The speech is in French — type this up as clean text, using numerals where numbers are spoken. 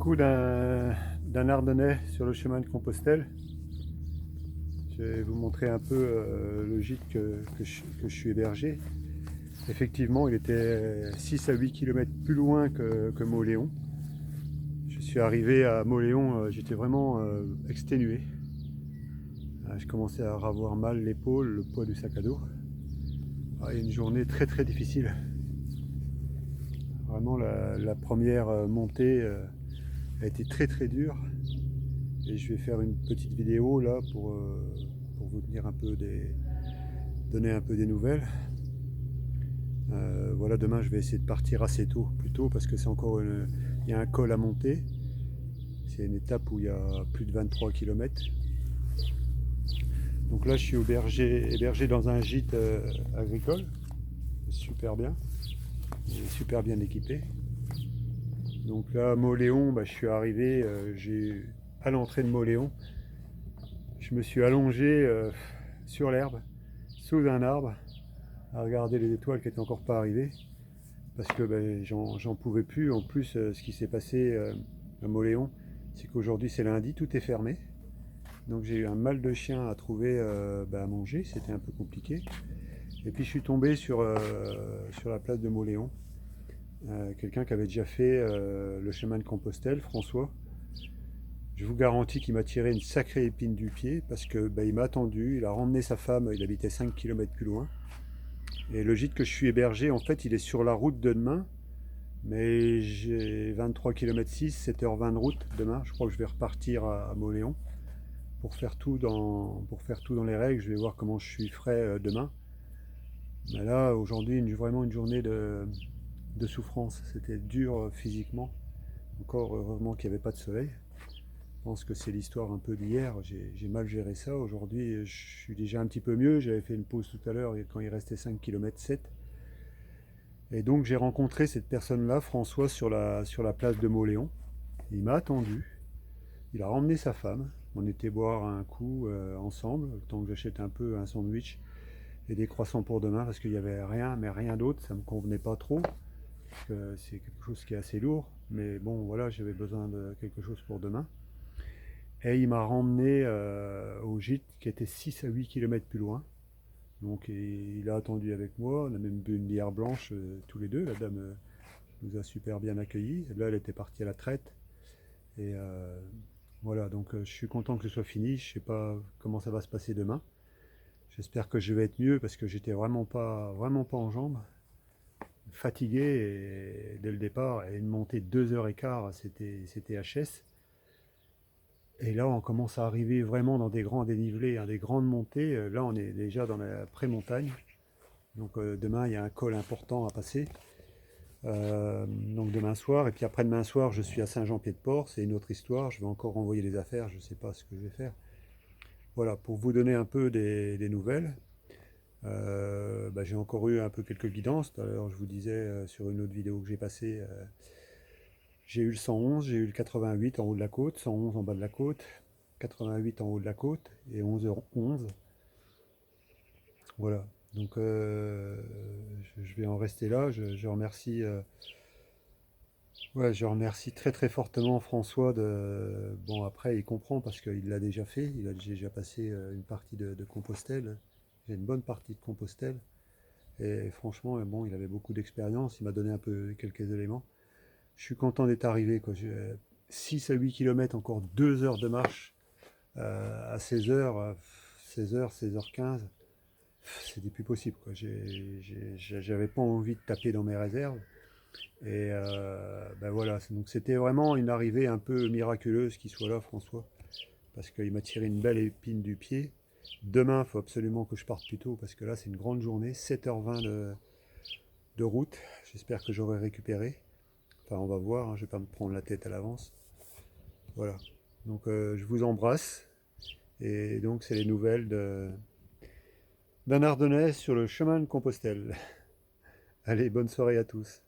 coup d'un Ardennais sur le chemin de Compostelle. Je vais vous montrer un peu le gîte que je suis hébergé. Effectivement, il était 6 à 8 km plus loin que Mauléon. Je suis arrivé à Mauléon, j'étais vraiment exténué. Je commençais à avoir mal l'épaule, le poids du sac à dos. Une journée très très difficile. Vraiment la première montée a été très très dure. Et je vais faire une petite vidéo là pour vous tenir un peu donner un peu des nouvelles. Voilà, demain je vais essayer de partir assez tôt, plus tôt, parce que il y a un col à monter. C'est une étape où il y a plus de 23 km. Donc là je suis hébergé dans un gîte agricole, super bien, super bien équipé. Donc là, Mauléon, je suis arrivé, à l'entrée de Mauléon, je me suis allongé sur l'herbe, sous un arbre, à regarder les étoiles qui n'étaient encore pas arrivées, parce que j'en pouvais plus. En plus, ce qui s'est passé à Mauléon, c'est qu'aujourd'hui c'est lundi, tout est fermé. Donc j'ai eu un mal de chien à trouver à manger, c'était un peu compliqué. Et puis je suis tombé sur la place de Mauléon, quelqu'un qui avait déjà fait le chemin de Compostelle, François. Je vous garantis qu'il m'a tiré une sacrée épine du pied parce que il m'a attendu, il a remmené sa femme, il habitait 5 km plus loin. Et le gîte que je suis hébergé, en fait, il est sur la route de demain, mais j'ai 23 km 6, 7h20 de route demain. Je crois que je vais repartir à Mauléon pour faire tout dans les règles. Je vais voir comment je suis frais demain. Mais là, aujourd'hui, vraiment une journée de souffrance. C'était dur physiquement. Encore heureusement qu'il n'y avait pas de soleil. Je pense que c'est l'histoire un peu d'hier. J'ai mal géré ça. Aujourd'hui, je suis déjà un petit peu mieux. J'avais fait une pause tout à l'heure quand il restait 5 km 7. Et donc j'ai rencontré cette personne-là, François, sur la place de Mauléon. Il m'a attendu. Il a remmené sa femme. On était boire un coup ensemble, le temps que j'achète un peu un sandwich et des croissants pour demain, parce qu'il n'y avait rien, mais rien d'autre. Ça ne me convenait pas trop. Parce que c'est quelque chose qui est assez lourd. Mais bon, voilà, j'avais besoin de quelque chose pour demain. Et il m'a remmené au gîte qui était 6 à 8 km plus loin. Donc il a attendu avec moi, on a même bu une bière blanche tous les deux. La dame nous a super bien accueillis. Là, elle était partie à la traite. Et voilà, donc je suis content que ce soit fini. Je ne sais pas comment ça va se passer demain. J'espère que je vais être mieux parce que j'étais vraiment pas en jambes. Fatigué dès le départ. Et une montée de 2h15, c'était HS. Et là, on commence à arriver vraiment dans des grands dénivelés, hein, des grandes montées. Là, on est déjà dans la pré-montagne. Donc demain, il y a un col important à passer. Donc demain soir, et puis après-demain soir, je suis à Saint-Jean-Pied-de-Port, c'est une autre histoire. Je vais encore envoyer les affaires, je ne sais pas ce que je vais faire. Voilà, pour vous donner un peu des nouvelles. J'ai encore eu un peu quelques guidances. Tout à l'heure, je vous disais sur une autre vidéo que j'ai passée, j'ai eu le 111, j'ai eu le 88 en haut de la côte, 111 en bas de la côte, 88 en haut de la côte et 11h11. Voilà, donc je vais en rester là. Je remercie, ouais, je remercie très très fortement François de... Bon, après, il comprend parce qu'il l'a déjà fait, il a déjà passé une partie de Compostelle. J'ai une bonne partie de Compostelle. Et franchement, bon, il avait beaucoup d'expérience, il m'a donné un peu quelques éléments. Je suis content d'être arrivé, quoi. 6 à 8 km, encore 2 heures de marche à 16h, 16h, 16h15. C'était plus possible, quoi. J'avais pas envie de taper dans mes réserves. Et voilà, donc c'était vraiment une arrivée un peu miraculeuse qu'il soit là, François, parce qu'il m'a tiré une belle épine du pied. Demain, il faut absolument que je parte plus tôt, parce que là, c'est une grande journée, 7h20 de route. J'espère que j'aurai récupéré. Enfin, on va voir, hein, je ne vais pas me prendre la tête à l'avance. Voilà. Donc, je vous embrasse. Et donc, c'est les nouvelles d'un Ardennais sur le chemin de Compostelle. Allez, bonne soirée à tous.